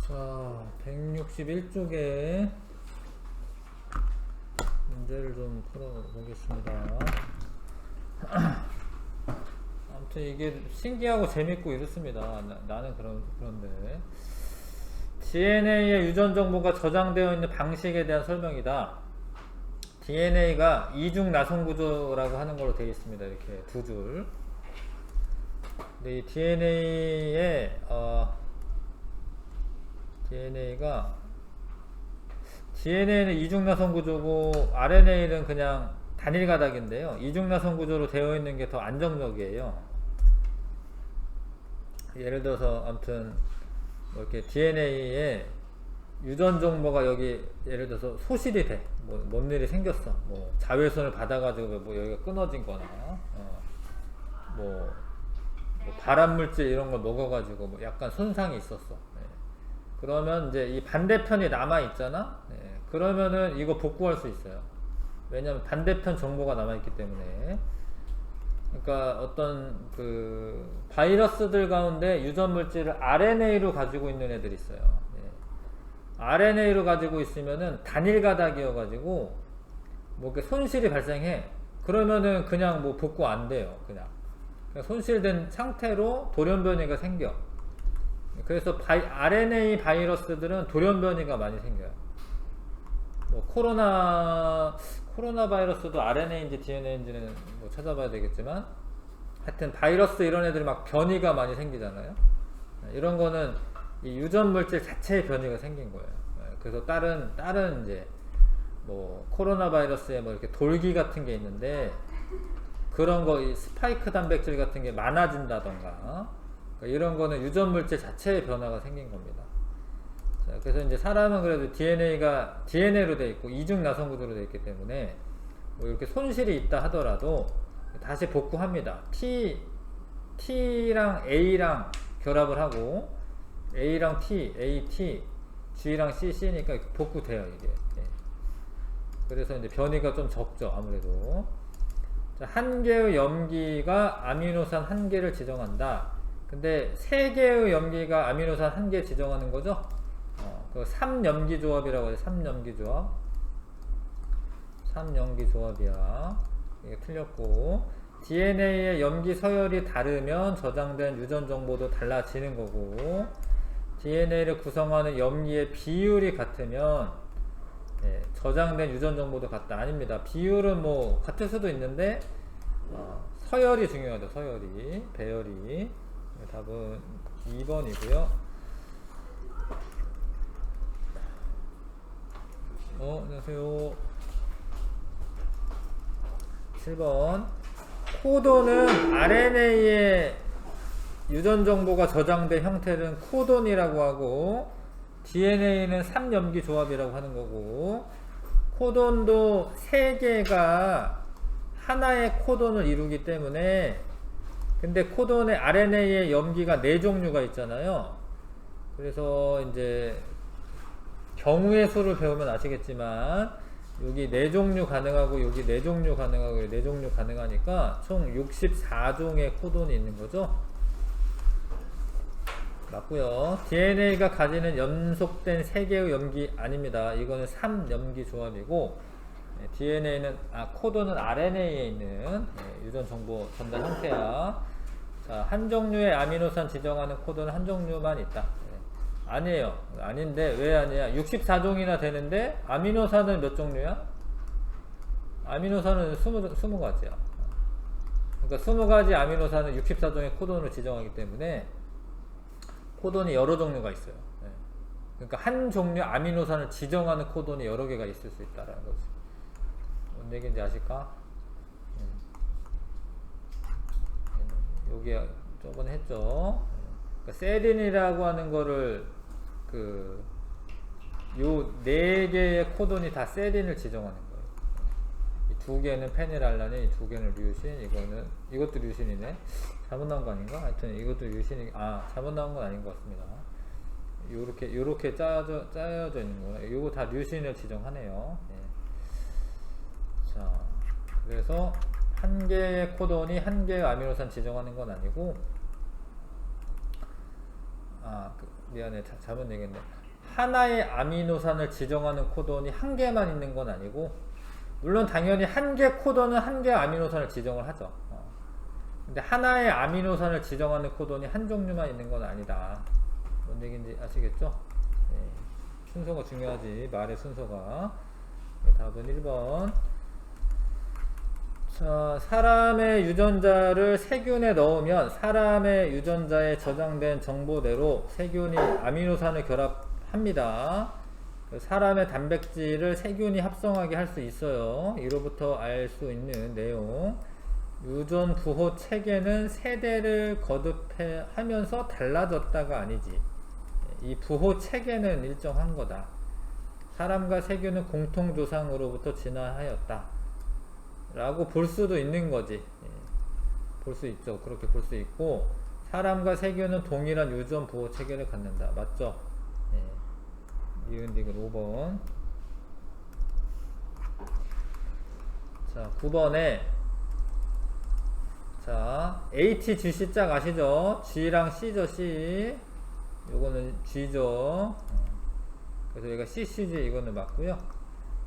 자, 161쪽에 문제를 좀 풀어보겠습니다. 아무튼 이게 신기하고 재밌고 이렇습니다. 나는 그런데 DNA의 유전 정보가 저장되어 있는 방식에 대한 설명이다. DNA가 이중 나선 구조라고 하는 걸로 되어 있습니다. 이렇게 두 줄. 근데 이 DNA는 이중나선 구조고 RNA는 그냥 단일 가닥인데요. 이중나선 구조로 되어 있는 게 더 안정적이에요. 예를 들어서 아무튼 뭐 이렇게 DNA에 유전 정보가 여기 예를 들어서 소실이 돼. 뭔 일이 생겼어. 뭐 자외선을 받아가지고 뭐 여기가 끊어진 거나 뭐 발암물질 이런 걸 먹어가지고 뭐 약간 손상이 있었어. 네. 그러면 이제 이 반대편이 남아 있잖아. 네. 그러면은 이거 복구할 수 있어요. 왜냐면 반대편 정보가 남아 있기 때문에. 그러니까 어떤 그 바이러스들 가운데 유전 물질을 RNA로 가지고 있는 애들이 있어요. 네. RNA로 가지고 있으면은 단일 가닥이어 가지고 뭐 이렇게 손실이 발생해. 그러면은 그냥 뭐 복구 안 돼요. 그냥 손실된 상태로 돌연변이가 생겨. 그래서 RNA 바이러스들은 돌연변이가 많이 생겨요. 뭐 코로나 바이러스도 RNA인지 DNA인지는 뭐 찾아봐야 되겠지만, 하여튼 바이러스 이런 애들이 막 변이가 많이 생기잖아요. 이런 거는 이 유전 물질 자체의 변이가 생긴 거예요. 그래서 다른 이제 뭐 코로나 바이러스에 뭐 이렇게 돌기 같은 게 있는데, 그런 거 이 스파이크 단백질 같은 게 많아진다던가, 이런 거는 유전 물질 자체의 변화가 생긴 겁니다. 자, 그래서 이제 사람은 그래도 DNA가 DNA로 되어 있고 이중 나선 구조로 되어 있기 때문에 뭐 이렇게 손실이 있다 하더라도 다시 복구합니다. T랑 A랑 결합을 하고 A랑 T, AT, G랑 CC니까 복구돼요, 이게. 네. 그래서 이제 변이가 좀 적죠, 아무래도. 자, 한 개의 염기가 아미노산 한 개를 지정한다. 근데 세 개의 염기가 아미노산 한 개 지정하는 거죠? 그 3염기 조합이라고 해요. 3염기 조합. 3염기 조합이야. 이게 틀렸고, DNA의 염기 서열이 다르면 저장된 유전 정보도 달라지는 거고, DNA를 구성하는 염기의 비율이 같으면 저장된 유전 정보도 같다. 아닙니다. 비율은 뭐 같을 수도 있는데 서열이 중요하죠. 서열이, 배열이. 답은 2번이고요. 안녕하세요. 7번. 코돈은 RNA의 유전 정보가 저장된 형태는 코돈이라고 하고, DNA는 3염기 조합이라고 하는 거고, 코돈도 3개가 하나의 코돈을 이루기 때문에, 근데 코돈의 RNA의 염기가 4종류가 있잖아요. 그래서 이제 경우의 수를 배우면 아시겠지만, 여기 4종류 가능하고 여기 4종류 가능하고 여기 4종류 가능하니까 총 64종의 코돈이 있는 거죠. 맞고요. DNA가 가지는 연속된 3개의 염기 아닙니다. 이거는 3염기 조합이고, DNA는 코돈은 RNA에 있는 유전 정보 전달 형태야. 자, 한 종류의 아미노산 지정하는 코돈은 한 종류만 있다. 아니에요. 아닌데 왜 아니야? 64종이나 되는데 아미노산은 몇 종류야? 아미노산은 20가지야. 그러니까 20가지 아미노산은 64종의 코돈을 지정하기 때문에 코돈이 여러 종류가 있어요. 그러니까 한 종류 아미노산을 지정하는 코돈이 여러 개가 있을 수 있다라는 거지. 뭔 얘기인지 아실까? 여기 저번에 했죠. 그러니까 세린이라고 하는 거를 요 4개의 코돈이 다 세린을 지정하는 거예요. 이 2개는 페닐알라닌, 이 2개는 류신, 이것도 류신이네. 잘못 나온 거 아닌가? 하여튼 이것도 류신이, 잘못 나온 건 아닌 것 같습니다. 요렇게 짜여져 있는 거예요. 요거 다 류신을 지정하네요. 자, 그래서 한 개의 코돈이 한 개의 아미노산 지정하는 건 아니고, 미안해. 잘못 얘기했네. 하나의 아미노산을 지정하는 코돈이 한 개만 있는 건 아니고, 물론 당연히 한 개 코돈은 한 개 아미노산을 지정을 하죠. 근데 하나의 아미노산을 지정하는 코돈이 한 종류만 있는 건 아니다. 뭔 얘기인지 아시겠죠? 네. 순서가 중요하지. 말의 순서가. 네, 답은 1번. 자, 사람의 유전자를 세균에 넣으면 사람의 유전자에 저장된 정보대로 세균이 아미노산을 결합합니다. 사람의 단백질을 세균이 합성하게 할 수 있어요. 이로부터 알 수 있는 내용. 유전 부호 체계는 세대를 거듭하면서 달라졌다가 아니지. 이 부호 체계는 일정한 거다. 사람과 세균은 공통조상으로부터 진화하였다. 라고 볼 수도 있는 거지. 볼 수 있죠. 그렇게 볼 수 있고, 사람과 세균은 동일한 유전 부호 체계를 갖는다. 맞죠? 이은디귿 5번. 자, 9번에 자, ATGC 짝 아시죠? G랑 C죠, C. 요거는 G죠. 그래서 여기가 CCG 이거는 맞고요.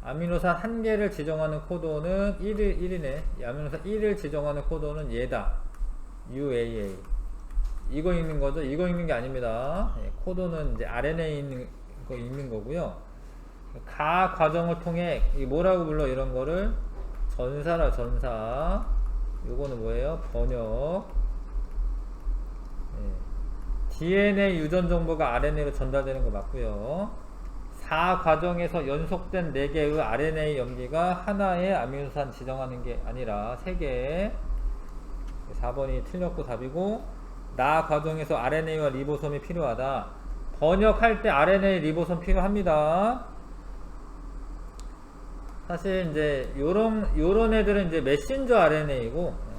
아미노산 한 개를 지정하는 코드는 1이네. 아미노산 1을 지정하는 코드는 얘다. UAA. 이거 읽는 거죠? 이거 읽는 게 아닙니다. 코드는 이제 RNA에 있는 거 읽는 거고요. 가 과정을 통해 이 뭐라고 불러 이런 거를 전사라 전사. 요거는 뭐예요? 번역. DNA 유전 정보가 RNA로 전달되는 거 맞고요. 4과정에서 연속된 4개의 RNA 염기가 하나의 아미노산 지정하는 게 아니라 3개. 4번이 틀렸고 답이고, 나 과정에서 RNA와 리보솜이 필요하다. 번역할 때 RNA 리보솜 필요합니다. 사실 이제 요런 애들은 이제 메신저 RNA이고,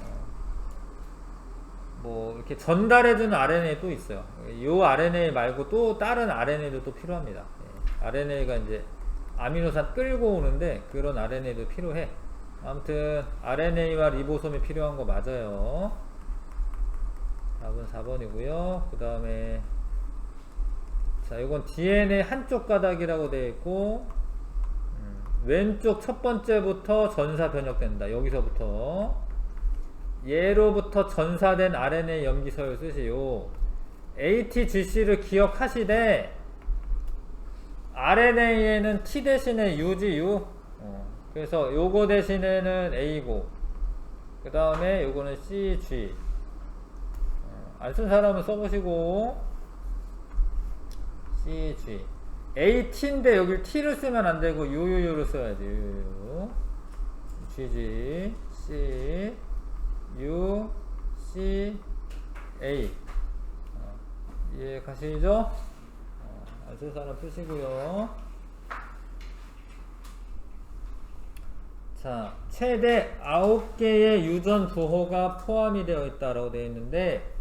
뭐 이렇게 전달해주는 RNA 또 있어요. 요 RNA 말고 또 다른 RNA도 또 필요합니다. RNA가 이제 아미노산 끌고 오는데 그런 RNA도 필요해. 아무튼 RNA와 리보솜이 필요한 거 맞아요. 답은 4번이고요. 그 다음에 자, 이건 DNA 한쪽 가닥이라고 되어 있고, 왼쪽 첫 번째부터 전사 변역된다. 여기서부터 얘로부터 전사된 RNA 염기서열 쓰시오. ATGC를 기억하시되 RNA에는 T 대신에 U지 U. 그래서 요거 대신에는 A고, 그 다음에 요거는 CG. 안 쓴 사람은 써보시고. CG. AT인데 여기 T를 쓰면 안되고 UUU를 써야지. UUU. GG C U C A. 이해 가시죠? 안 쓸 사람 쓰시고요. 자, 최대 9개의 유전 부호가 포함이 되어 있다라고 되어 있는데,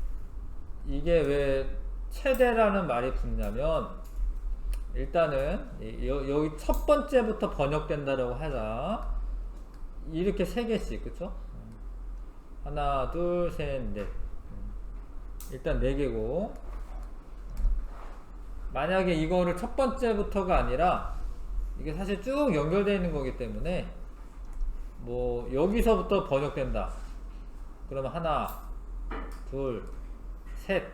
이게 왜 최대라는 말이 붙냐면, 일단은 여기 첫 번째부터 번역된다라고 하자. 이렇게 3개씩, 그쵸? 하나, 둘, 셋, 넷. 일단 4개고, 만약에 이거를 첫 번째부터가 아니라 이게 사실 쭉 연결되어 있는 거기 때문에 뭐 여기서부터 번역된다 그러면 하나, 둘, 셋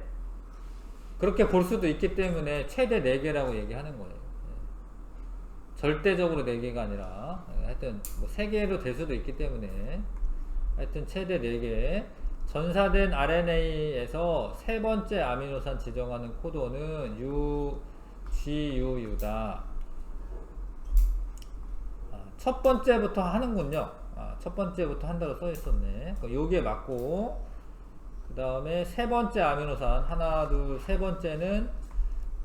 그렇게 볼 수도 있기 때문에 최대 4개라고 얘기하는 거예요. 절대적으로 4개가 아니라 하여튼 뭐 3개로 될 수도 있기 때문에 하여튼 최대 4개. 전사된 RNA에서 세 번째 아미노산 지정하는 코드는 GUU다. 첫 번째부터 하는군요. 첫 번째부터 한다고 써 있었네. 요게 맞고, 그 다음에 세 번째 아미노산 하나, 둘, 세 번째는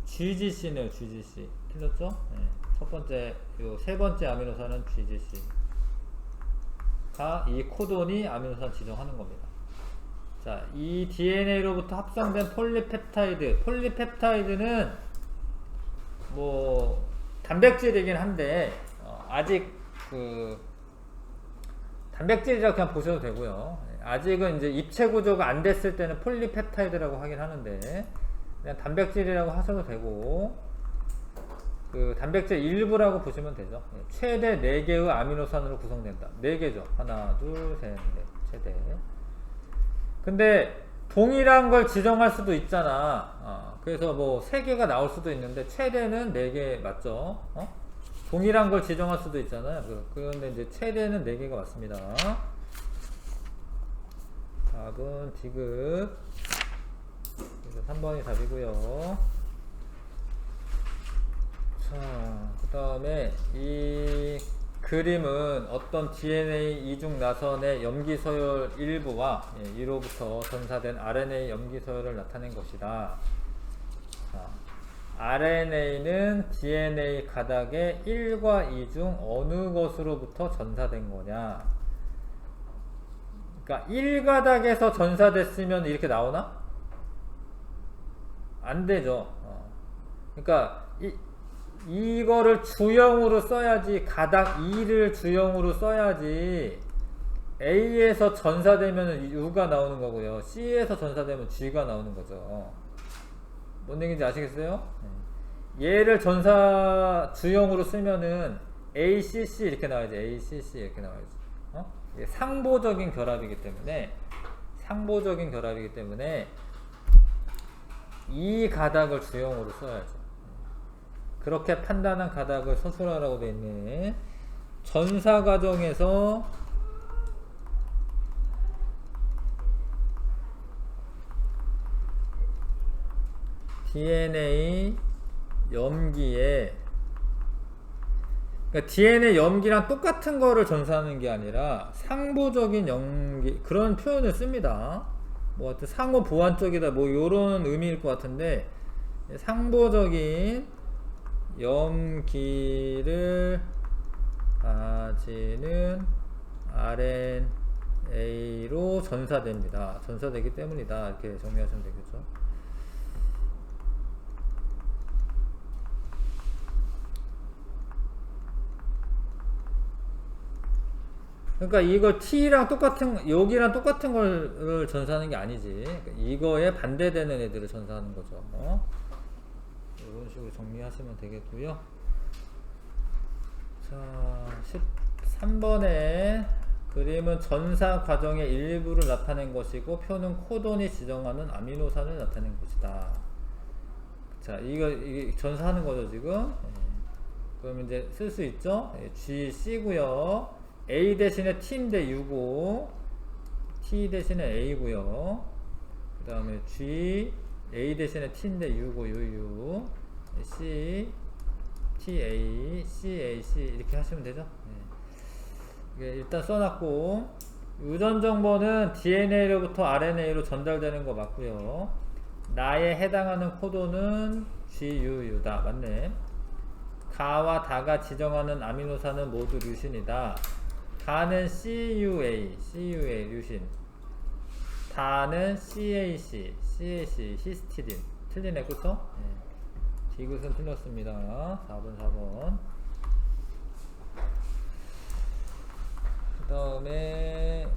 GGC네요. GGC 틀렸죠? 네. 첫 번째, 요 세 번째 아미노산은 GGC가 이 코돈이 아미노산 지정하는 겁니다. 자, 이 DNA로부터 합성된 폴리펩타이드는 뭐 단백질이긴 한데 아직 그 단백질이라고 그냥 보셔도 되고요. 아직은 이제 입체 구조가 안 됐을 때는 폴리펩타이드라고 하긴 하는데, 그냥 단백질이라고 하셔도 되고, 그 단백질 일부라고 보시면 되죠. 최대 4개의 아미노산으로 구성된다. 4개죠. 하나, 둘, 셋, 넷. 최대. 근데 동일한 걸 지정할 수도 있잖아. 그래서 뭐 3개가 나올 수도 있는데 최대는 4개 맞죠? 동일한 걸 지정할 수도 있잖아요. 그런데 이제 최대는 4개가 맞습니다. 답은 D급. 그래서 3번이 답이고요. 자, 그 다음에 이 그림은 어떤 DNA 이중 나선의 염기 서열 일부와 이로부터 전사된 RNA 염기 서열을 나타낸 것이다. 자, RNA는 DNA 가닥의 1과 2 중 어느 것으로부터 전사된 거냐? 그러니까 1가닥에서 전사됐으면 이렇게 나오나? 안 되죠. 그러니까 이거를 주형으로 써야지, 가닥 2를 주형으로 써야지 A에서 전사되면 U가 나오는 거고요, C에서 전사되면 G가 나오는 거죠. 뭔 얘기인지 아시겠어요? 얘를 전사 주형으로 쓰면은 ACC 이렇게 나와야지. ACC 이렇게 나와야지. 이게 상보적인 결합이기 때문에 이 가닥을 주형으로 써야죠. 그렇게 판단한 가닥을 서술하라고 되어 있네. 전사 과정에서 DNA 염기에, 그러니까 DNA 염기랑 똑같은 거를 전사하는 게 아니라 상보적인 염기, 그런 표현을 씁니다. 뭐 하여튼 상호 보완적이다 뭐 요런 의미일 것 같은데, 상보적인 염기를 가지는 RNA로 전사됩니다. 전사되기 때문이다. 이렇게 정리하시면 되겠죠. 그러니까 이걸 T랑 똑같은, 여기랑 똑같은 걸 전사하는 게 아니지. 그러니까 이거에 반대되는 애들을 전사하는 거죠. 이런 식으로 정리하시면 되겠고요. 자, 13번에 그림은 전사 과정의 일부를 나타낸 것이고 표는 코돈이 지정하는 아미노산을 나타낸 것이다. 자, 이게 전사하는 거죠 지금. 그럼 이제 쓸 수 있죠. GC고요. A 대신에 T인데 U고, T 대신에 A고요. 그 다음에 G, A 대신에 T인데 U고 UU, C, TA, CAC 이렇게 하시면 되죠. 일단 써놨고, 유전 정보는 DNA로부터 RNA로 전달되는 거 맞고요. 나에 해당하는 코도는 GUU다. 맞네. 가와 다가 지정하는 아미노산은 모두 류신이다. 가는 CUA 류신, 다는 CAC 히스티딘. 틀리네, 그쵸? 디귿은 틀렸습니다. 4번. 그 다음에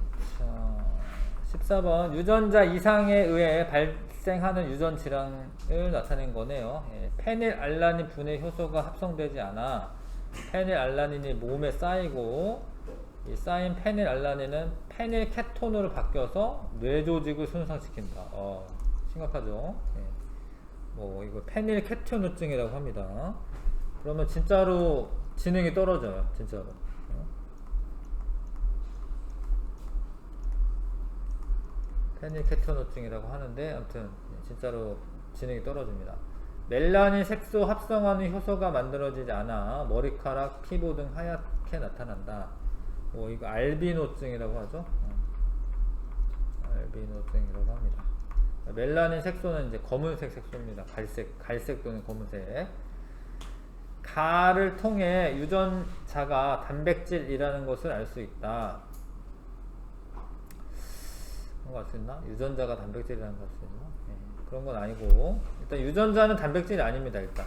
14번 유전자 이상에 의해 발생하는 유전 질환을 나타낸 거네요. 페닐알라닌 분해 효소가 합성되지 않아 페닐알라닌이 몸에 쌓이고, 이 쌓인 페닐알라닌은 페닐케톤으로 바뀌어서 뇌조직을 손상시킨다. 심각하죠. 뭐 이거 페닐케토누증이라고 합니다. 그러면 진짜로 지능이 떨어져요. 진짜로. 페닐케토누증이라고 하는데, 아무튼 진짜로 지능이 떨어집니다. 멜라닌 색소 합성하는 효소가 만들어지지 않아 머리카락, 피부 등 하얗게 나타난다. 이거 알비노증이라고 하죠. 알비노증이라고 합니다. 멜라닌 색소는 이제 검은색 색소입니다. 갈색 또는 검은색. 가를 통해 유전자가 단백질이라는 것을 알 수 있다. 그런 거 알 수 있나? 유전자가 단백질이라는 거 알 수 있나? 그런 건 아니고, 일단 유전자는 단백질이 아닙니다. 일단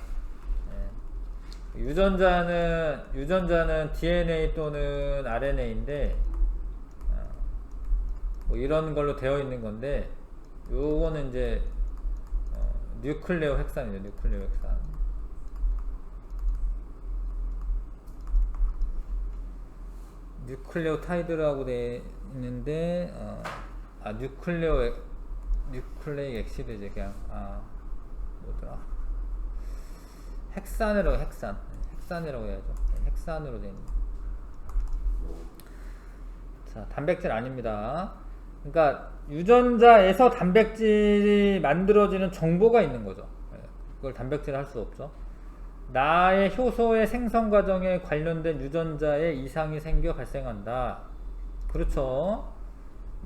유전자는 DNA 또는 RNA인데 뭐 이런 걸로 되어 있는 건데, 요거는 이제 뉴클레오 헥산이죠. 뉴클레오 헥산. 뉴클레오타이드라고 돼 있는데 뉴클레익 엑시드지 그냥. 뭐더라? 헥산이라고 해야죠. 헥산으로 돼 있는. 자, 단백질 아닙니다. 그러니까 유전자에서 단백질이 만들어지는 정보가 있는 거죠. 그걸 단백질 할 수 없죠. 나의 효소의 생성 과정에 관련된 유전자에 이상이 생겨 발생한다. 그렇죠.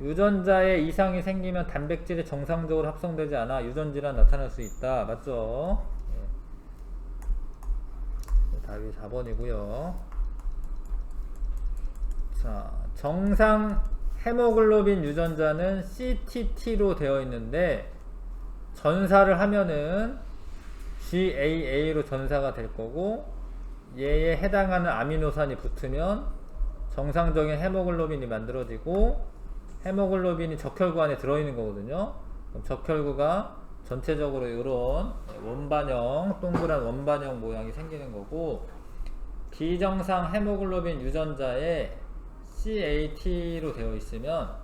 유전자에 이상이 생기면 단백질이 정상적으로 합성되지 않아 유전질환 나타날 수 있다. 맞죠? 답이 4번이고요. 자, 정상 헤모글로빈 유전자는 CTT로 되어 있는데 전사를 하면은 GAA로 전사가 될 거고, 얘에 해당하는 아미노산이 붙으면 정상적인 헤모글로빈이 만들어지고, 헤모글로빈이 적혈구 안에 들어있는 거거든요. 그럼 적혈구가 전체적으로 이런 원반형, 동그란 원반형 모양이 생기는 거고, 비정상 헤모글로빈 유전자에 CAT로 되어 있으면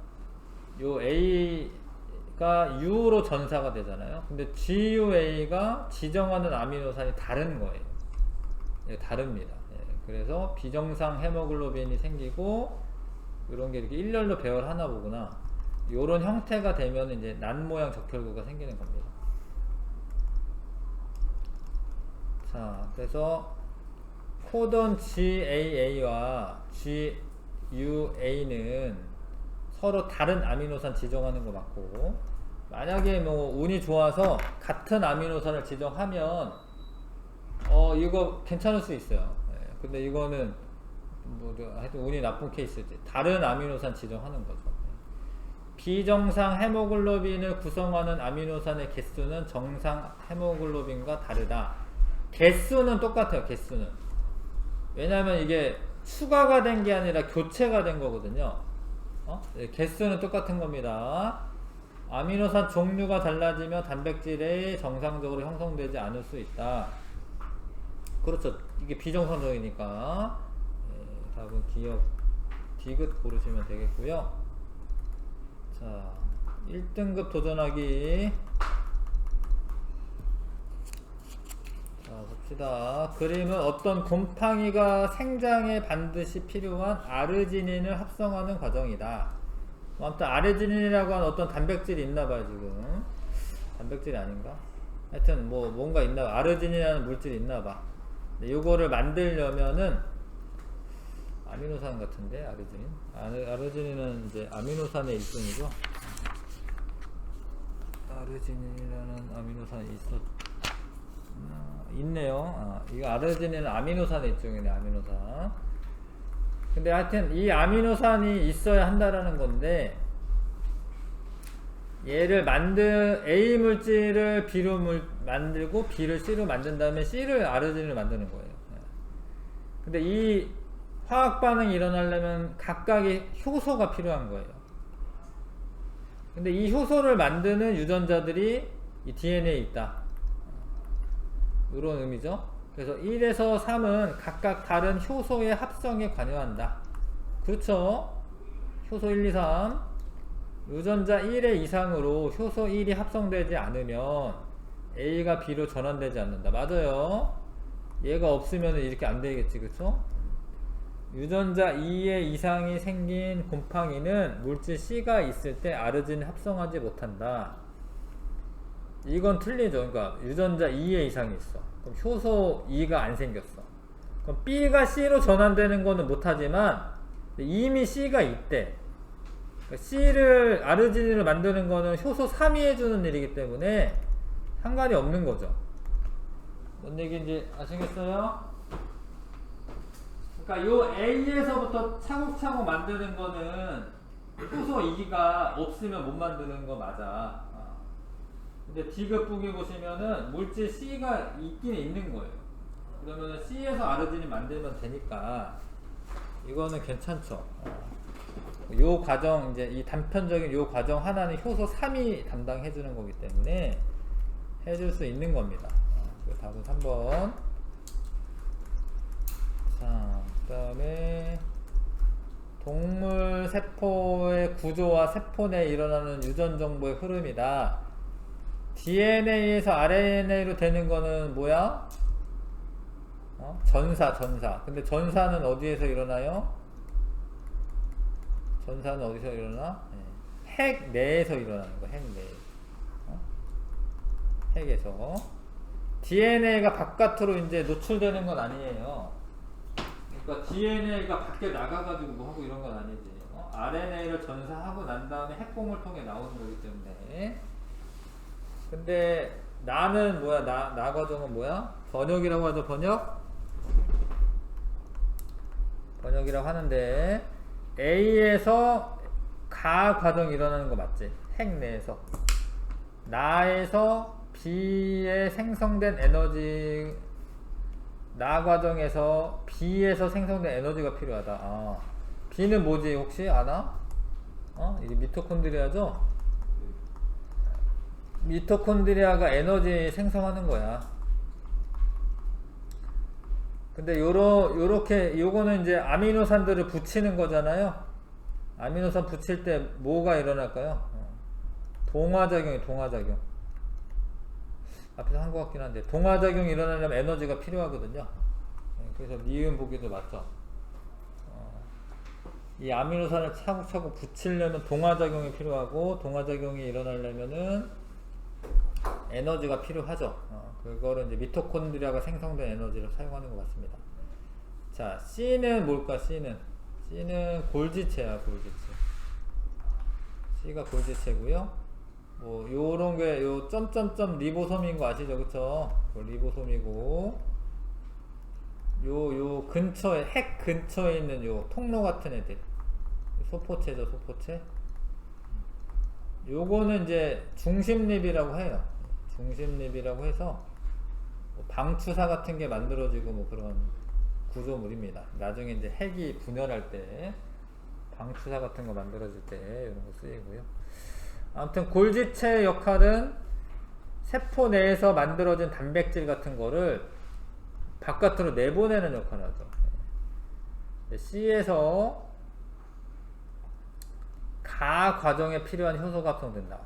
요 A가 U로 전사가 되잖아요. 근데 GUA가 지정하는 아미노산이 다른 거예요. 다릅니다. 그래서 비정상 헤모글로빈이 생기고, 이런 게 이렇게 일렬로 배열하나 보구나. 요런 형태가 되면 이제 난 모양 적혈구가 생기는 겁니다. 자, 그래서 코던 GAA와 GUA는 서로 다른 아미노산 지정하는 거 맞고, 만약에 뭐 운이 좋아서 같은 아미노산을 지정하면 이거 괜찮을 수 있어요. 근데 이거는 뭐 하여튼 운이 나쁜 케이스지. 다른 아미노산 지정하는 거죠. 비정상 헤모글로빈을 구성하는 아미노산의 개수는 정상 헤모글로빈과 다르다. 개수는 똑같아요. 개수는. 왜냐하면 이게 추가가 된 게 아니라 교체가 된 거거든요. 개수는 똑같은 겁니다. 아미노산 종류가 달라지며 단백질이 정상적으로 형성되지 않을 수 있다. 그렇죠. 이게 비정상적이니까. 답은 기억 디귿 고르시면 되겠고요. 자, 1등급 도전하기. 자, 봅시다. 그림은 어떤 곰팡이가 생장에 반드시 필요한 아르지닌을 합성하는 과정이다. 아무튼 아르지닌이라고 하는 어떤 단백질이 있나봐요. 지금 단백질이 아닌가? 하여튼 뭐 뭔가 있나봐. 아르지닌이라는 물질이 있나봐. 요거를 만들려면은 아미노산 같은데, 아르지닌은 이제 아미노산의 일종이죠. 아르지닌이라는 아미노산이 있네요. 이거 아르지닌은 아미노산의 일종이네. 아미노산. 근데 하여튼 이 아미노산이 있어야 한다라는 건데, 얘를 A 물질을 B로 만들고 B를 C로 만든 다음에 C를 아르지닌을 만드는 거예요. 근데 이 화학 반응이 일어나려면 각각의 효소가 필요한 거예요. 근데 이 효소를 만드는 유전자들이 이 DNA에 있다. 이런 의미죠. 그래서 1에서 3은 각각 다른 효소의 합성에 관여한다. 그렇죠? 효소 1, 2, 3. 유전자 1의 이상으로 효소 1이 합성되지 않으면 A가 B로 전환되지 않는다. 맞아요. 얘가 없으면 이렇게 안 되겠지. 그쵸? 유전자 2의 이상이 생긴 곰팡이는 물질 C가 있을 때 아르지닌 합성하지 못한다. 이건 틀리죠. 그러니까 유전자 2의 이상이 있어. 그럼 효소 2가 안 생겼어. 그럼 B가 C로 전환되는 거는 못하지만 이미 C가 있대. 그러니까 C를 아르지닌을 만드는 거는 효소 3이 해주는 일이기 때문에 상관이 없는 거죠. 뭔 얘기인지 아시겠어요? 그러니까 요 A에서부터 차곡차곡 만드는 거는 효소 2가 없으면 못 만드는 거 맞아. 근데 디귿북이 보시면은 물질 C가 있긴 있는 거예요. 그러면 C에서 아르지닌 만들면 되니까 이거는 괜찮죠. 요 과정, 이제 이 단편적인 요 과정 하나는 효소 3이 담당해주는 거기 때문에 해줄 수 있는 겁니다. 답은 3번. 자, 그 다음에 동물 세포의 구조와 세포 내에 일어나는 유전 정보의 흐름이다. DNA에서 RNA로 되는 거는 뭐야? 전사. 근데 전사는 어디에서 일어나요? 전사는 어디서 일어나? 핵 내에서 일어나는 거, 핵 내. 핵에서. DNA가 바깥으로 이제 노출되는 건 아니에요. 그러니까 DNA가 밖에 나가가지고 뭐 하고 이런 건 아니지. RNA를 전사하고 난 다음에 핵봉을 통해 나오는 거기 때문에. 근데 나는 뭐야? 나 과정은 뭐야? 번역이라고 하죠. 번역이라고 하는데 A에서 가 과정이 일어나는 거 맞지? 핵 내에서. 나에서 B에 생성된 에너지, 나 과정에서 B에서 생성된 에너지가 필요하다. B는 뭐지? 혹시 아나? 이게 미토콘드리아죠? 미토콘드리아가 에너지 생성하는 거야. 근데 요거는 이제 아미노산들을 붙이는 거잖아요. 아미노산 붙일 때 뭐가 일어날까요? 동화작용이 동화작용. 앞에서 한 것 같긴 한데 동화작용이 일어나려면 에너지가 필요하거든요. 그래서 니은 보기도 맞죠. 이 아미노산을 차곡차곡 붙이려면 동화작용이 필요하고, 동화작용이 일어나려면은 에너지가 필요하죠. 그거를 이제 미토콘드리아가 생성된 에너지를 사용하는 것 같습니다. 자, C는 뭘까? C는 골지체야, 골지체. C가 골지체고요. 뭐 요런 게 요 점점점 리보솜인 거 아시죠? 그쵸? 리보솜이고, 요 근처에, 핵 근처에 있는 요 통로 같은 애들, 소포체죠, 소포체. 요거는 이제 중심립이라고 해요. 중심립이라고 해서 뭐 방추사 같은 게 만들어지고 뭐 그런 구조물입니다. 나중에 이제 핵이 분열할 때 방추사 같은 거 만들어질 때 이런 거 쓰이고요. 아무튼 골지체의 역할은 세포 내에서 만들어진 단백질 같은 거를 바깥으로 내보내는 역할을 하죠. C에서 가 과정에 필요한 효소가 합성된다.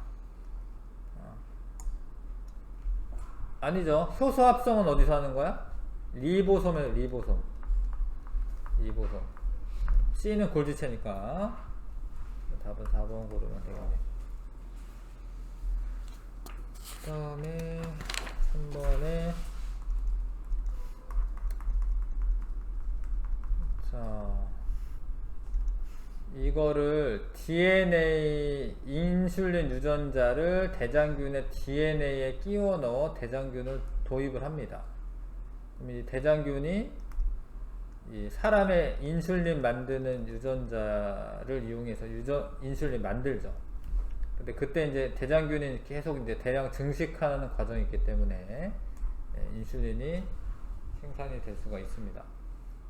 아니죠. 효소 합성은 어디서 하는 거야? 리보솜이에요. 리보솜. C는 골지체니까 답은 4번 고르면 되겠네. 그 다음에 3번에 자, 이거를 DNA 인슐린 유전자를 대장균의 DNA에 끼워 넣어 대장균을 도입을 합니다. 그럼 이 대장균이 이 사람의 인슐린 만드는 유전자를 이용해서 인슐린 만들죠. 근데 그때 이제 대장균이 계속 이제 대량 증식하는 과정이 있기 때문에 인슐린이 생산이 될 수가 있습니다.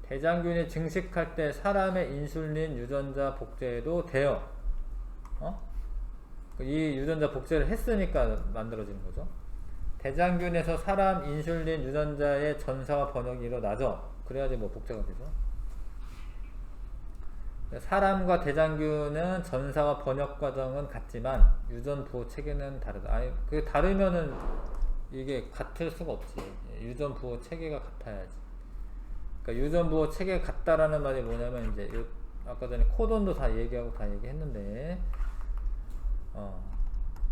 대장균이 증식할 때 사람의 인슐린 유전자 복제도 돼요. 이 유전자 복제를 했으니까 만들어지는 거죠. 대장균에서 사람 인슐린 유전자의 전사와 번역이 일어나죠. 그래야지 뭐 복제가 되죠. 사람과 대장균은 전사와 번역 과정은 같지만 유전 부호 체계는 다르다. 그게 다르면은 이게 같을 수가 없지. 유전 부호 체계가 같아야지. 그러니까 유전 부호 체계가 같다라는 말이 뭐냐면 이제 아까 전에 코돈도 다 얘기했는데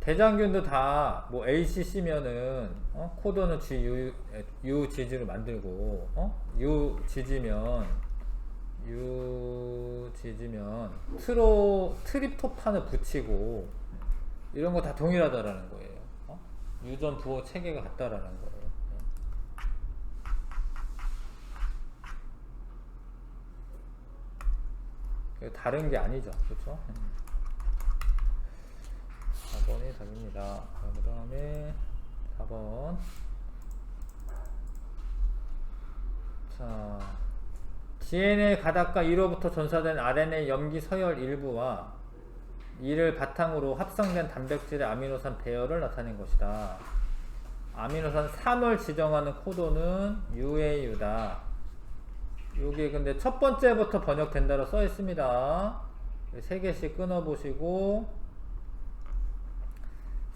대장균도 다 뭐 ACC면은 코돈은 UGG를 만들고 UGG면 트립토판을 붙이고 이런 거 다 동일하다라는 거예요. 유전 부호 체계가 같다라는 거예요. 다른 게 아니죠. 그렇죠? 4번이 답입니다. 그 다음에 4번. 자, DNA 가닥과 이로부터 전사된 RNA 염기 서열 일부와 이를 바탕으로 합성된 단백질의 아미노산 배열을 나타낸 것이다. 아미노산 3을 지정하는 코드는 UAU다. 여기 근데 첫 번째부터 번역된다로 써 있습니다. 3개씩 끊어 보시고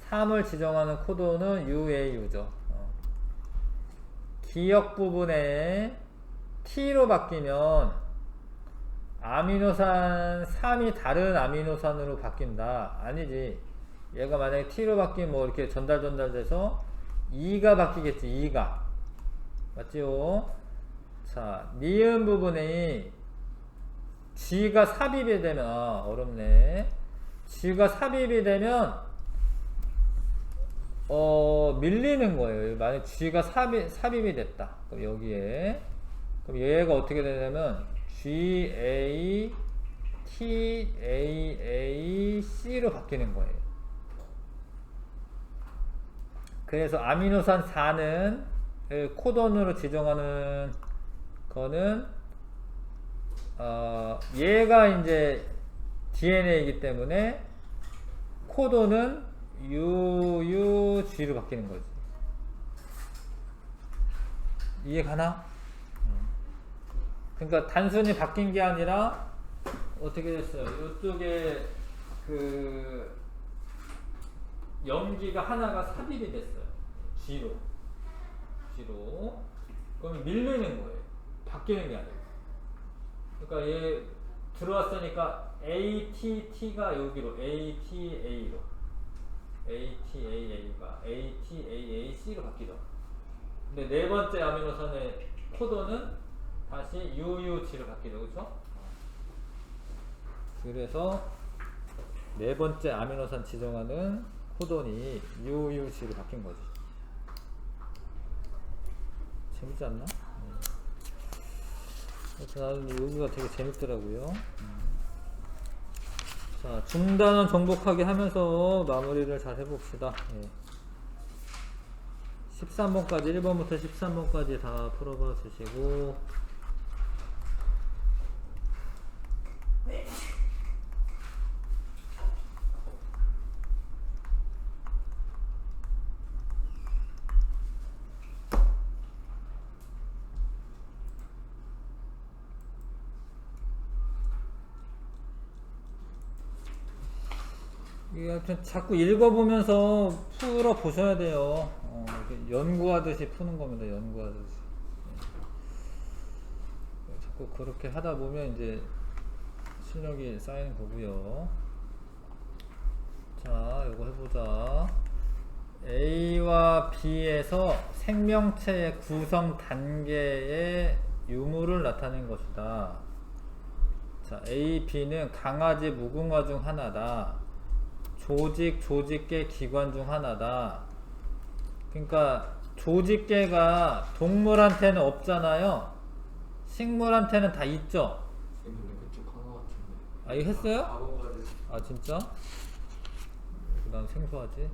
3을 지정하는 코드는 UAU죠. 기역 부분에 T로 바뀌면 아미노산 3이 다른 아미노산으로 바뀐다. 아니지. 얘가 만약에 T로 바뀌면 뭐 이렇게 전달돼서 2가 바뀌겠지. 2가. 맞지요? 자, 니은 부분에 G가 삽입이 되면, 어렵네. G가 삽입이 되면, 밀리는 거예요. 만약 G가 삽입이 됐다. 그럼 여기에. 그럼 얘가 어떻게 되냐면, GA, TAA, C로 바뀌는 거예요. 그래서 아미노산 4는 코돈으로 지정하는 거는 얘가 이제 DNA이기 때문에 코돈은 UUG로 바뀌는 거지. 이해가나? 그러니까 단순히 바뀐 게 아니라 어떻게 됐어요? 이쪽에 그 염기가 하나가 삽입이 됐어요. G로. 그러면 밀리는 거예요. 바뀌는 게 아니에요. 그러니까 얘 들어왔으니까 ATT가 여기로 ATA로 ATAA가 ATAAC로 바뀌죠. 근데 네 번째 아미노산의 코드는 다시 UUG로 바뀌죠. 그렇죠? 그래서 네 번째 아미노산 지정하는 코돈이 UUG로 바뀐 거지. 재밌지 않나? 나는 여기가 되게 재밌더라고요. 자, 중단은 정복하게 하면서 마무리를 잘 해봅시다. 13번까지 1번부터 13번까지 다 풀어봐 주시고 이게 자꾸 읽어보면서 풀어 보셔야 돼요. 연구하듯이 푸는 겁니다. 연구하듯이. 자꾸 그렇게 하다 보면 이제 실력이 쌓이는 거고요. 자, 요거 해보자. A와 B에서 생명체의 구성 단계의 유무를 나타낸 것이다. 자, A, B는 강아지 무궁화 중 하나다. 조직계 기관 중 하나다. 그러니까 조직계가 동물한테는 없잖아요. 식물한테는 다 있죠. 아, 이거 했어요? 아, 진짜? 난 생소하지.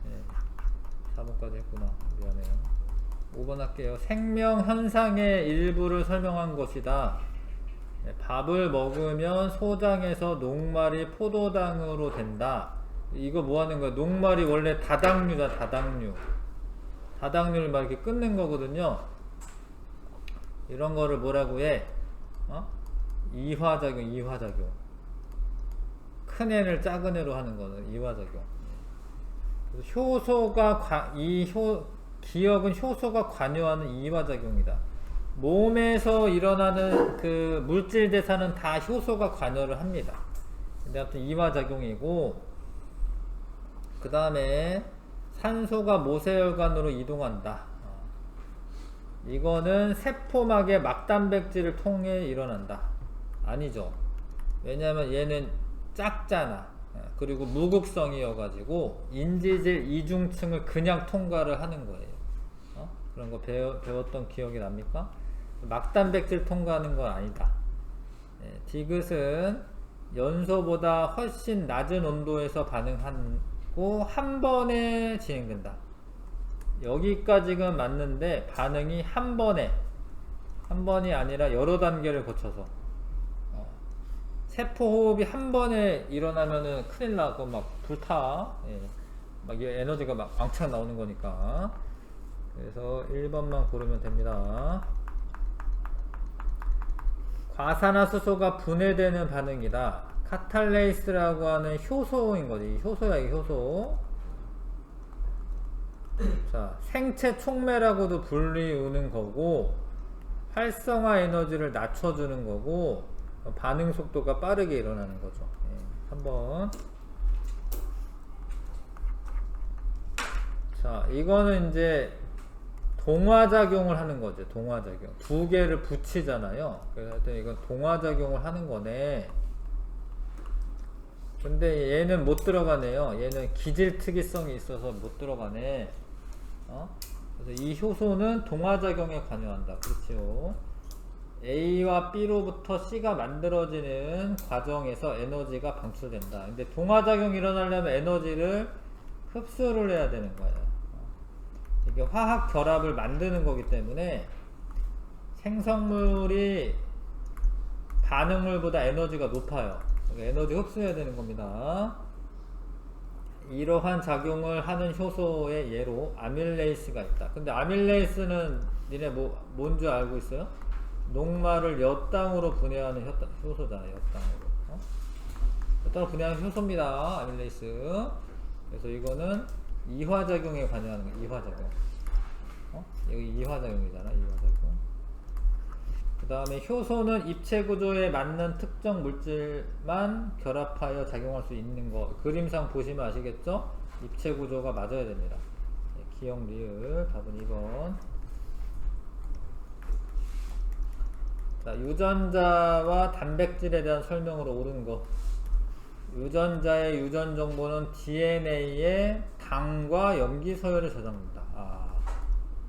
네. 4번까지 했구나. 미안해요. 5번 할게요. 생명 현상의 일부를 설명한 것이다. 네, 밥을 먹으면 소장에서 녹말이 포도당으로 된다. 이거 뭐 하는 거야? 녹말이 원래 다당류다. 다당류를 막 이렇게 끊는 거거든요. 이런 거를 뭐라고 해? 이화작용. 큰 애를 작은 애로 하는 거는 이화작용. 기억은 효소가 관여하는 이화작용이다. 몸에서 일어나는 그 물질 대사는 다 효소가 관여를 합니다. 근데 아무튼 이화작용이고, 그 다음에 산소가 모세혈관으로 이동한다. 이거는 세포막의 막단백질을 통해 일어난다. 아니죠. 왜냐면 얘는 작잖아. 그리고 무극성이어가지고 인지질 이중층을 그냥 통과를 하는 거예요. 그런 거 배웠던 기억이 납니까? 막단백질 통과하는 건 아니다. 디귿은 연소보다 훨씬 낮은 온도에서 반응하고 한 번에 진행된다. 여기까지는 맞는데 반응이 한 번이 아니라 여러 단계를 거쳐서 세포 호흡이 한 번에 일어나면은 큰일 나고 막 불타. 막 에너지가 막 왕창 나오는 거니까. 그래서 1번만 고르면 됩니다. 과산화수소가 분해되는 반응이다. 카탈레이스라고 하는 효소인 거지. 효소야, 이 효소. 자, 생체 촉매라고도 불리우는 거고, 활성화 에너지를 낮춰주는 거고, 반응 속도가 빠르게 일어나는 거죠. 한번. 자, 이거는 이제 동화작용을 하는 거죠. 동화작용. 두 개를 붙이잖아요. 그래서 이건 동화작용을 하는 거네. 근데 얘는 못 들어가네요. 얘는 기질 특이성이 있어서 못 들어가네. 그래서 이 효소는 동화작용에 관여한다. 그렇죠. A와 B로부터 C가 만들어지는 과정에서 에너지가 방출된다. 근데 동화작용이 일어나려면 에너지를 흡수를 해야 되는 거예요. 이게 화학 결합을 만드는 거기 때문에 생성물이 반응물보다 에너지가 높아요. 에너지 흡수해야 되는 겁니다. 이러한 작용을 하는 효소의 예로 아밀레이스가 있다. 근데 아밀레이스는 니네 뭔지 알고 있어요? 녹말을 엿당으로 분해하는 효소잖아요. 엿당으로 분해하는 효소입니다. 아밀레이스. 그래서 이거는 이화작용에 관여하는 거야. 이화작용. 여기 이화작용이잖아. 이화작용. 그 다음에 효소는 입체 구조에 맞는 특정 물질만 결합하여 작용할 수 있는 거. 그림상 보시면 아시겠죠? 입체 구조가 맞아야 됩니다. 기억 리을 답은 2번. 자, 유전자와 단백질에 대한 설명으로 옳은 거. 유전자의 유전 정보는 DNA에 당과 염기 서열에 저장된다.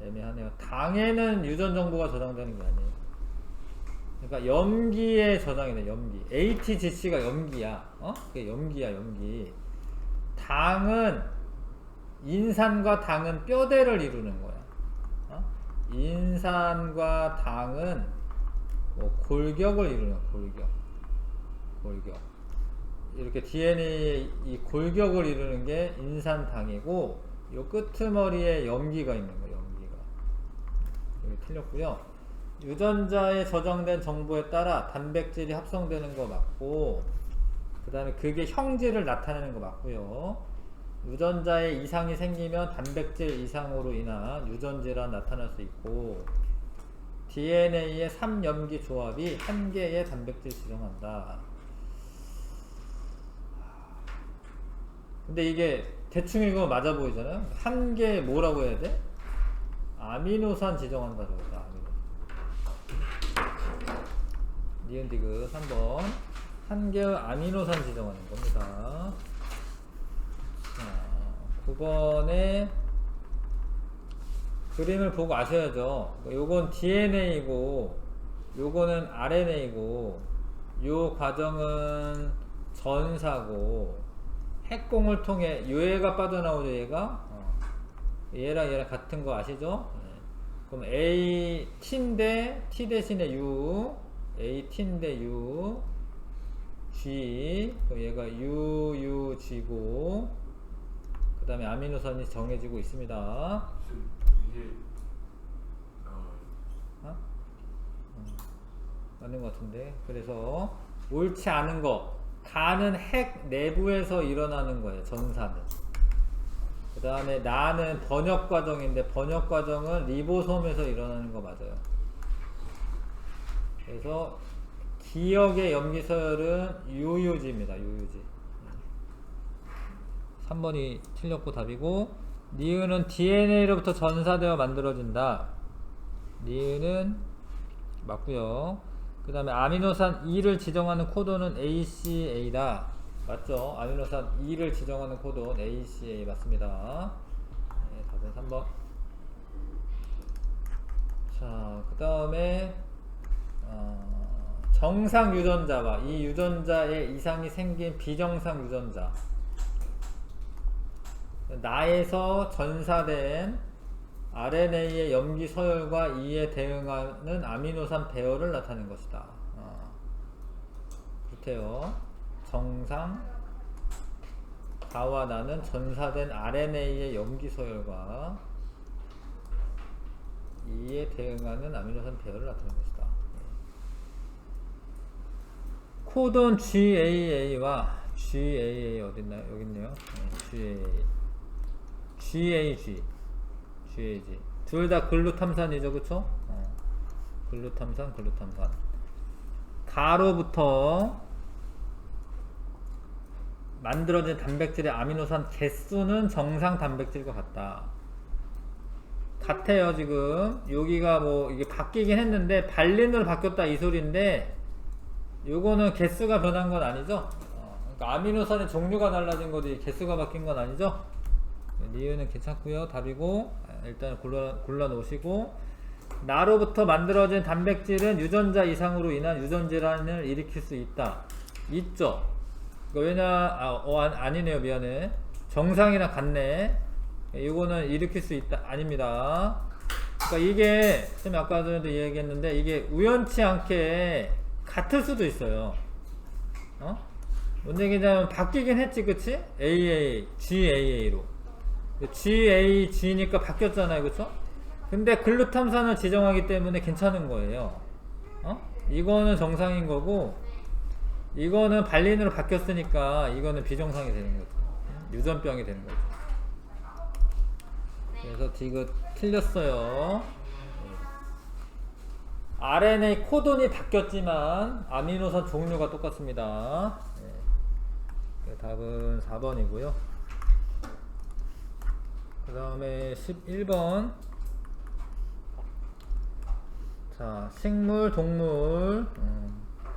애매하네요. 당에는 유전 정보가 저장되는 게 아니에요. 그러니까 염기에 저장이 돼. 염기. ATGC가 염기야. 그게 염기야, 염기. 당은 인산과 당은 뼈대를 이루는 거야. 인산과 당은 골격을 이루는 거야. 골격. 이렇게 DNA의 이 골격을 이루는 게 인산당이고, 요 끄트머리에 염기가 있는 거예요. 염기가. 여기 틀렸고요. 유전자에 저장된 정보에 따라 단백질이 합성되는 거 맞고, 그 다음에 그게 형질을 나타내는 거 맞고요. 유전자에 이상이 생기면 단백질 이상으로 인한 유전질환 나타날 수 있고, DNA의 3염기 조합이 한 개의 단백질 지정한다. 근데 이게 대충 읽으면 맞아 보이잖아요. 한 개 뭐라고 해야 돼? 아미노산 지정한다. 니은디귿 3번. 한 개의 아미노산 지정하는 겁니다. 자, 9번에 그림을 보고 아셔야죠. 요건 DNA고 요거는 RNA고 요 과정은 전사고 핵공을 통해 얘가 빠져나오죠. 얘랑 같은 거 아시죠? 그럼 A T인데 T 대신에 U, A T인데 U, G, 얘가 UUG고 그 다음에 아미노산이 정해지고 있습니다. 맞는 것 같은데. 그래서 옳지 않은 거, 가는 핵 내부에서 일어나는 거예요. 전사는. 그 다음에 나는 번역 과정인데 번역 과정은 리보솜에서 일어나는 거 맞아요. 그래서 기억의 염기 서열은 UUG입니다. UUG. 3번이 틀렸고 답이고, 니은은 DNA로부터 전사되어 만들어진다. 니은은 맞고요. 그 다음에 아미노산 E를 지정하는 코드는 ACA다. 맞죠? 아미노산 E를 지정하는 코드는 ACA 맞습니다. 네, 답은 3번. 자, 그 다음에 정상 유전자와 이 유전자에 이상이 생긴 비정상 유전자, 나에서 전사된 RNA의 염기 서열과 이에 대응하는 아미노산 배열을 나타낸 것이다. 그렇대요. 정상 가와 나는 전사된 RNA의 염기 서열과 이에 대응하는 아미노산 배열을 나타내는 것이다. 코돈 GAA와 GAA 어딨나요? 여기 있네요. GAG 둘 다 글루탐산이죠, 그쵸? 글루탐산 가로부터 만들어진 단백질의 아미노산 개수는 정상 단백질과 같아요. 지금 여기가 뭐 이게 바뀌긴 했는데 발린으로 바뀌었다 이 소리인데 요거는 개수가 변한 건 아니죠. 그러니까 아미노산의 종류가 달라진 거지 개수가 바뀐 건 아니죠. 리은은 괜찮고요. 답이고 일단 골라 놓으시고, 나로부터 만들어진 단백질은 유전자 이상으로 인한 유전 질환을 일으킬 수 있죠. 아니네요. 미안해. 정상이랑 같네. 이거는 일으킬 수 있다. 아닙니다. 그러니까 이게, 쌤이 아까 전에도 얘기했는데, 이게 우연치 않게 같을 수도 있어요. 뭔 얘기냐면, 바뀌긴 했지, 그치? GAA로. GAG니까 바뀌었잖아요. 그쵸? 근데 글루탐산을 지정하기 때문에 괜찮은 거예요. 이거는 정상인 거고, 이거는 발린으로 바뀌었으니까 이거는 비정상이 되는 거죠. 유전병이 되는 거죠. 그래서 이거 틀렸어요. RNA 코돈이 바뀌었지만 아미노산 종류가 똑같습니다. 답은 4번이고요. 그 다음에 11번. 자, 식물, 동물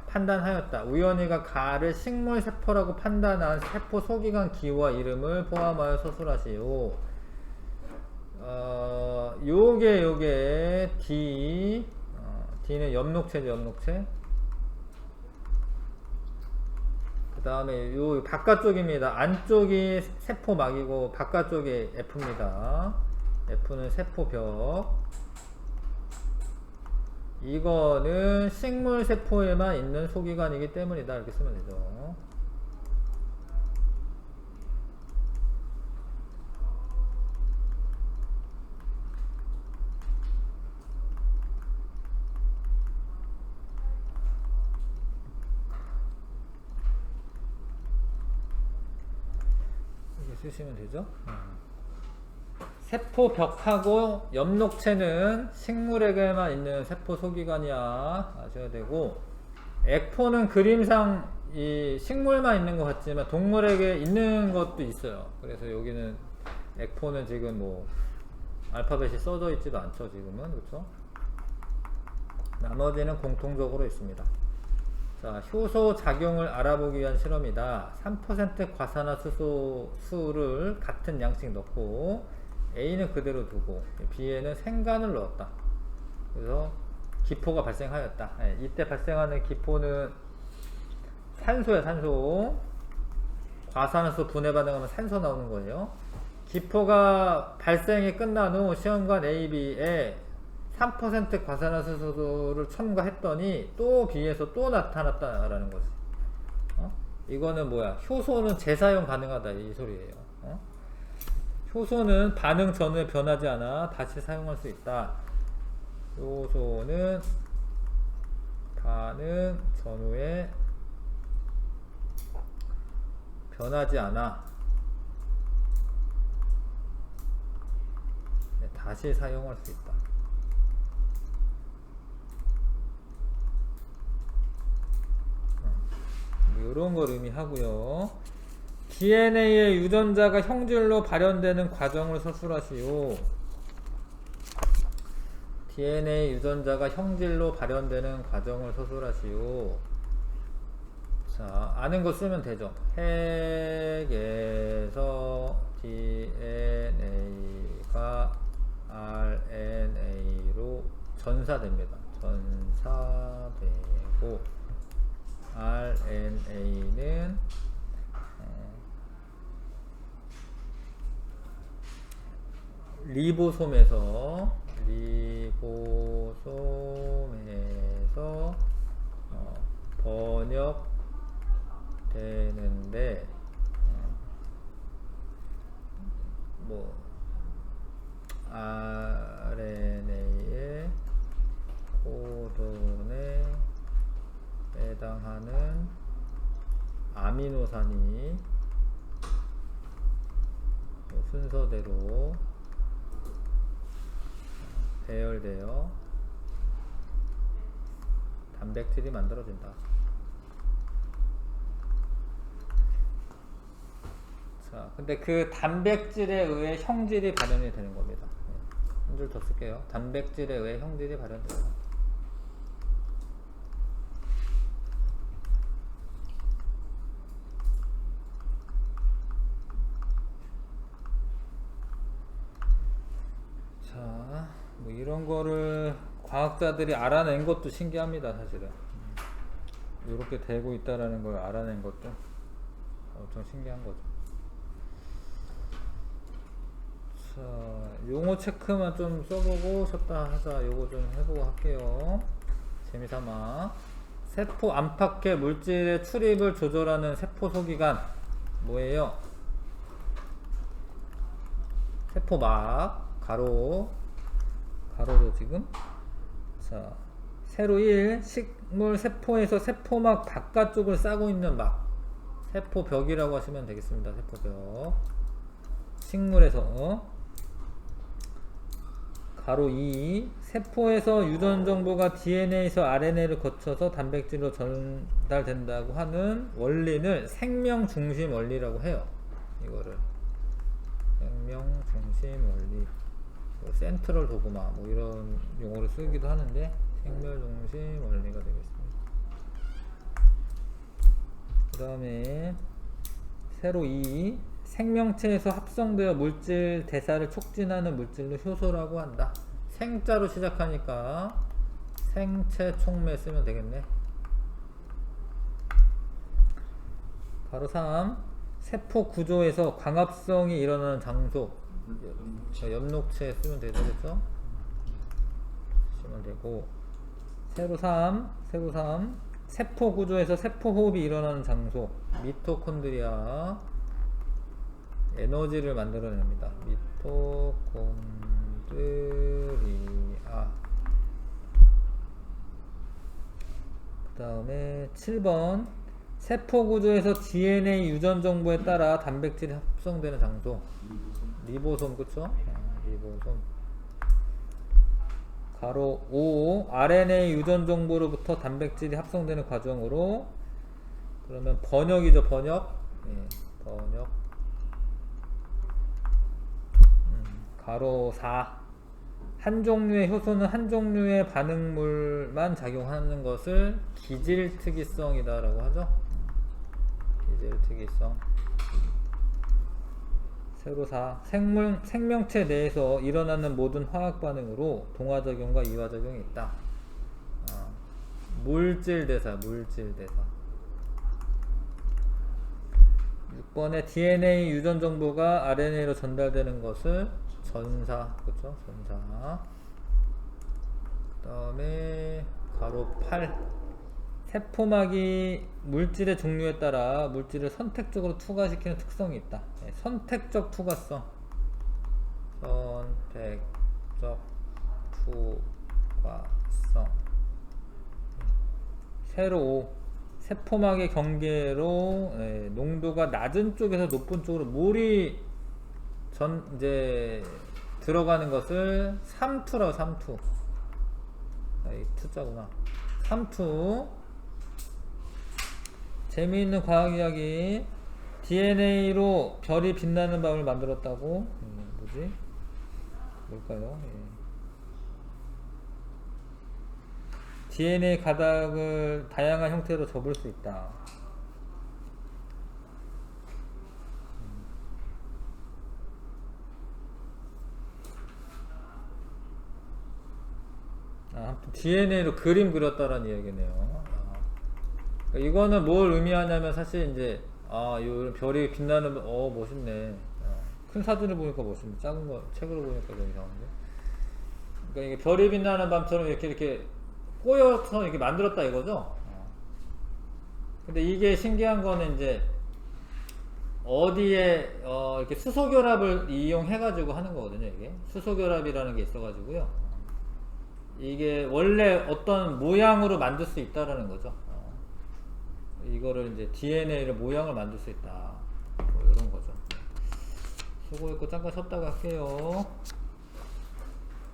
판단하였다. 우연히가 가를 식물 세포라고 판단한 세포 소기관 기호와 이름을 포함하여 서술하시오. 요게 D는 엽록체죠, 엽록체. 그 다음에 요 바깥쪽입니다. 안쪽이 세포막이고 바깥쪽이 F입니다. F는 세포벽. 이거는 식물 세포에만 있는 소기관이기 때문이다. 이렇게 쓰면 되죠. 이렇게 쓰시면 되죠. 세포벽하고 엽록체는 식물에게만 있는 세포 소기관이야 아셔야 되고, 액포는 그림상 이 식물만 있는 것 같지만 동물에게 있는 것도 있어요. 그래서 여기는 액포는 지금 뭐 알파벳이 써져 있지도 않죠. 지금은. 그렇죠? 나머지는 공통적으로 있습니다. 자, 효소 작용을 알아보기 위한 실험이다. 3% 과산화수소를 같은 양씩 넣고 A는 그대로 두고 B에는 생간을 넣었다. 그래서 기포가 발생하였다. 이때 발생하는 기포는 산소야, 산소. 과산화수소 분해 반응하면 산소 나오는 거예요. 기포가 발생이 끝난 후 시험관 A, B에 3% 과산화수소를 첨가했더니 또 B에서 또 나타났다라는 거지. 이거는 뭐야? 효소는 재사용 가능하다 이 소리예요. 효소는 반응 전후에 변하지 않아 다시 사용할 수 있다. 효소는 반응 전후에 변하지 않아 다시 사용할 수 있다. 이런 걸 의미하고요. DNA의 유전자가 형질로 발현되는 과정을 서술하시오. DNA 유전자가 형질로 발현되는 과정을 서술하시오. 자, 아는 거 쓰면 되죠. 핵에서 DNA가 RNA로 전사됩니다. 전사되고 RNA는 리보솜에서 번역되는데 뭐 RNA의 코돈에 해당하는 아미노산이 순서대로 배열되어 단백질이 만들어진다. 자, 근데 그 단백질에 의해 형질이 발현이 되는 겁니다. 한 줄 더 쓸게요. 단백질에 의해 형질이 발현된다. 자, 뭐 이런 거를 과학자들이 알아낸 것도 신기합니다, 사실은. 이렇게 되고 있다라는 걸 알아낸 것도 엄청 신기한 거죠. 자, 용어 체크만 좀 써보고 싶다 하자. 요거 좀 해보고 할게요. 재미삼아. 세포 안팎의 물질의 출입을 조절하는 세포 소기관 뭐예요? 세포막 가로로 지금. 자, 세로 1 식물 세포에서 세포막 바깥쪽을 싸고 있는 막 세포벽이라고 하시면 되겠습니다. 세포벽. 식물에서 가로 2 세포에서 유전 정보가 DNA에서 RNA를 거쳐서 단백질로 전달된다고 하는 원리를 생명 중심 원리라고 해요. 이거를 생명 중심 원리, 센트럴 도그마 뭐 이런 용어를 쓰기도 하는데 생명 중심 원리가 되겠습니다. 그 다음에 세로 2 생명체에서 합성되어 물질 대사를 촉진하는 물질로 효소라고 한다. 생자로 시작하니까 생체 촉매 쓰면 되겠네. 가로 3 세포 구조에서 광합성이 일어나는 장소, 엽록체 쓰면 되겠죠? 쓰면 되고. 세로 3 세포 구조에서 세포 호흡이 일어나는 장소, 미토콘드리아 에너지를 만들어냅니다. 미토콘드리아. 그 다음에 7번 세포 구조에서 DNA 유전 정보에 따라 단백질이 합성되는 장소, 리보솜. 그쵸? 리보솜. 가로 5 RNA 유전 정보로부터 단백질이 합성되는 과정으로, 그러면 번역이죠. 번역. 번역. 가로 4 한 종류의 효소는 한 종류의 반응물만 작용하는 것을 기질특이성이다 라고 하죠. 기질특이성. 세로 4 생명체 내에서 일어나는 모든 화학 반응으로 동화작용과 이화작용이 있다. 물질대사. 6번에 DNA 유전 정보가 RNA로 전달되는 것을 전사. 그쵸? 전사. 그 다음에 가로 8 세포막이 물질의 종류에 따라 물질을 선택적으로 투과시키는 특성이 있다. 선택적 투과성. 선택적 투과성. 세로 5 세포막의 경계로 농도가 낮은 쪽에서 높은 쪽으로 물이 이제 들어가는 것을 삼투라고. 삼투. 이 투자구나. 삼투. 재미있는 과학 이야기. DNA로 별이 빛나는 밤을 만들었다고. 뭐지? 뭘까요? DNA 가닥을 다양한 형태로 접을 수 있다. DNA로 그림 그렸다라는 이야기네요. 그러니까 이거는 뭘 의미하냐면 사실 이제 요 별이 빛나는 멋있네. 큰 사진을 보니까 멋있네. 작은 거 책으로 보니까 좀 이상한데. 그러니까 이게 별이 빛나는 밤처럼 이렇게 꼬여서 이렇게 만들었다 이거죠. 근데 이게 신기한 거는 이제 어디에 이렇게 수소결합을 이용해 가지고 하는 거거든요. 이게 수소결합이라는 게 있어 가지고요. 이게 원래 어떤 모양으로 만들 수 있다라는 거죠. 이거를 이제 DNA를 모양을 만들 수 있다. 뭐 이런 거죠. 수고했고 잠깐 쉬었다가 할게요.